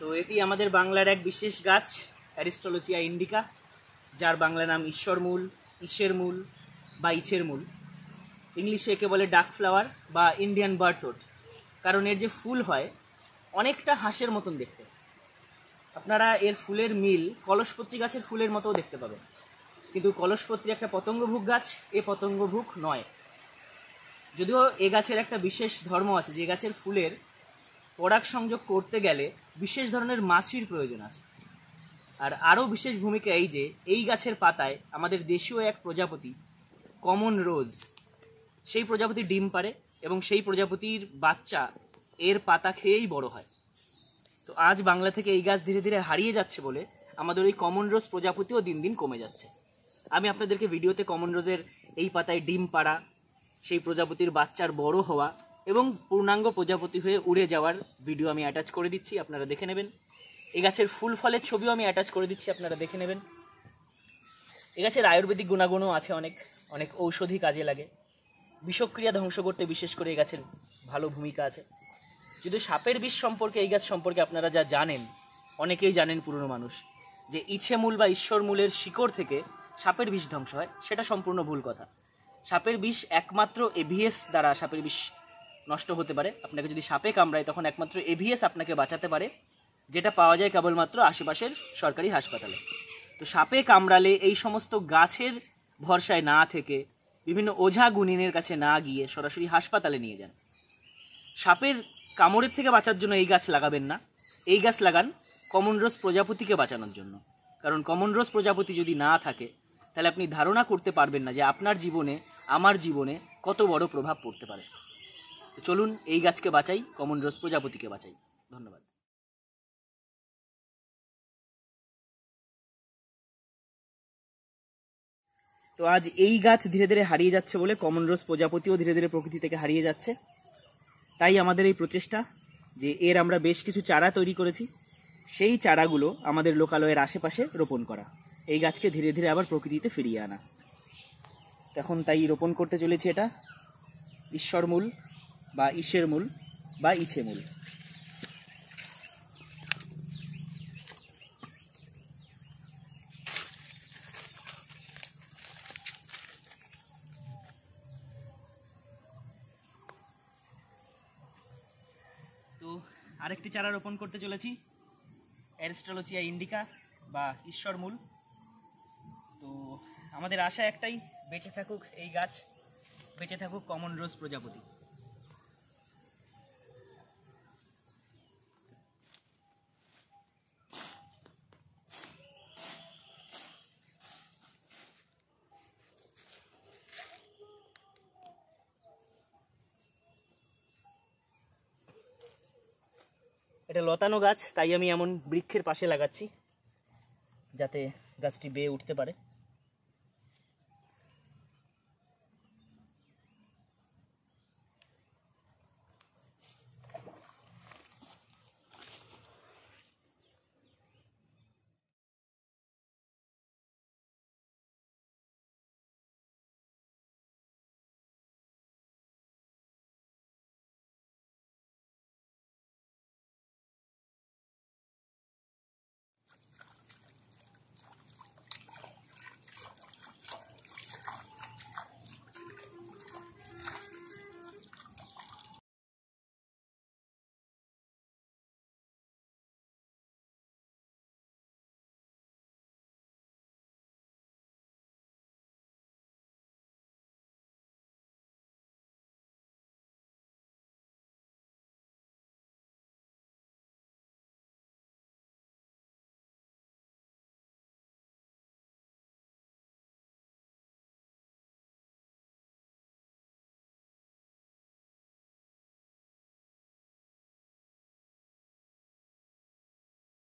তো এটি আমাদের বাংলার এক বিশেষ গাছ অ্যারিস্টোলোচিয়া ইন্ডিকা, যার বাংলা নাম ঈশ্বরমূল, ইসের মূল বা ইছের মূল। ইংলিশে একে বলে ডাক ফ্লাওয়ার বা ইন্ডিয়ান বার্টুট, কারণ এর যে ফুল হয় অনেকটা হাঁসের মতন দেখতে। আপনারা এর ফুলের মিল কলসপত্রী গাছের ফুলের মতোও দেখতে পাবেন, কিন্তু কলসপত্রী একটা পতঙ্গভুক গাছ, এ পতঙ্গভুক নয়। যদিও এ গাছের একটা বিশেষ ধর্ম আছে, যে গাছের ফুলের পরাগ সংযোগ করতে গেলে বিশেষ ধরনের মাছির প্রয়োজন আছে। আর আরও বিশেষ ভূমিকা এই যে এই গাছের পাতায় আমাদের দেশীয় এক প্রজাপতি কমন রোজ, সেই প্রজাপতি ডিম পাড়ে এবং সেই প্রজাপতির বাচ্চা এর পাতা খেয়েই বড় হয়। তো আজ বাংলা থেকে এই গাছ ধীরে ধীরে হারিয়ে যাচ্ছে বলে আমাদের ওই কমন রোজ প্রজাপতিও দিন দিন কমে যাচ্ছে। আমি আপনাদেরকে ভিডিওতে কমন রোজের এই পাতায় ডিম পাড়া, সেই প্রজাপতির বাচ্চার বড় হওয়া এবং পূর্ণাঙ্গ প্রজাপতি হয়ে উড়ে যাওয়ার ভিডিও আমি অ্যাটাচ করে দিচ্ছি, আপনারা দেখে নেবেন। এই গাছের ফুল ফলের ছবিও আমি অ্যাটাচ করে দিচ্ছি, আপনারা দেখে নেবেন। এই গাছের আয়ুর্বেদিক গুণাগুণও আছে, অনেক অনেক ঔষধি কাজে লাগে। বিষক্রিয়া ধ্বংস করতে বিশেষ করে এই গাছের ভালো ভূমিকা আছে। যদি সাপের বিষ সম্পর্কে, এই গাছ সম্পর্কে আপনারা যা জানেন, অনেকেই জানেন পুরনো মানুষ, যে ইছেমূল বা ঈশ্বরমূলের শিকড় থেকে সাপের বিষ ধ্বংস হয়, সেটা সম্পূর্ণ ভুল কথা। সাপের বিষ একমাত্র এভিএস দ্বারা সাপের বিষ নষ্ট হতে পারে। আপনাকে যদি সাপে কামড়ায় তখন একমাত্র এভিএস আপনাকে বাঁচাতে পারে, যেটা পাওয়া যায় কেবলমাত্র আশেপাশের সরকারি হাসপাতালে। তো সাপে কামড়ালে এই সমস্ত গাছের ভরসায় না থেকে বিভিন্ন ওঝা গুণিনের কাছে না গিয়ে সরাসরি হাসপাতালে নিয়ে যান। সাপের কামড়ের থেকে বাঁচার জন্য এই গাছ লাগাবেন না, এই গাছ লাগান কমন রোজ প্রজাপতিকে বাঁচানোর জন্য। কারণ কমন রোজ প্রজাপতি যদি না থাকে তাহলে আপনি ধারণা করতে পারবেন না যে আপনার জীবনে, আমার জীবনে কত বড় প্রভাব পড়তে পারে। তো চলুন এই গাছকে বাঁচাই, কমন রোজ প্রজাপতিকে বাঁচাই। ধন্যবাদ। তো আজ এই গাছ ধীরে ধীরে হারিয়ে যাচ্ছে বলে কমন রোজ প্রজাপতিও ধীরে ধীরে প্রকৃতি থেকে হারিয়ে যাচ্ছে। তাই আমাদের এই প্রচেষ্টা যে এর আমরা বেশ কিছু চারা তৈরি করেছি, সেই চারাগুলো আমাদের লোকালয়ের আশেপাশে রোপণ করা, এই গাছকে ধীরে ধীরে আবার প্রকৃতিতে ফিরিয়ে আনা। এখন তাই রোপণ করতে চলেছি এটা ঈশ্বরমূল বা ইসের মূল বা ইছে মূল। তো আরেকটি চারা রোপণ করতে চলেছি অ্যারিস্টোলোচিয়া ইন্ডিকা বা ঈশ্বরমূল। তো আমাদের আশা একটাই, বেঁচে থাকুক এই গাছ, বেঁচে থাকুক কমন রোজ প্রজাপতি। এটা লতানো গাছ, তাই আমি এমন বৃক্ষের পাশে লাগাচ্ছি যাতে গাছটি বেয়ে উঠতে পারে।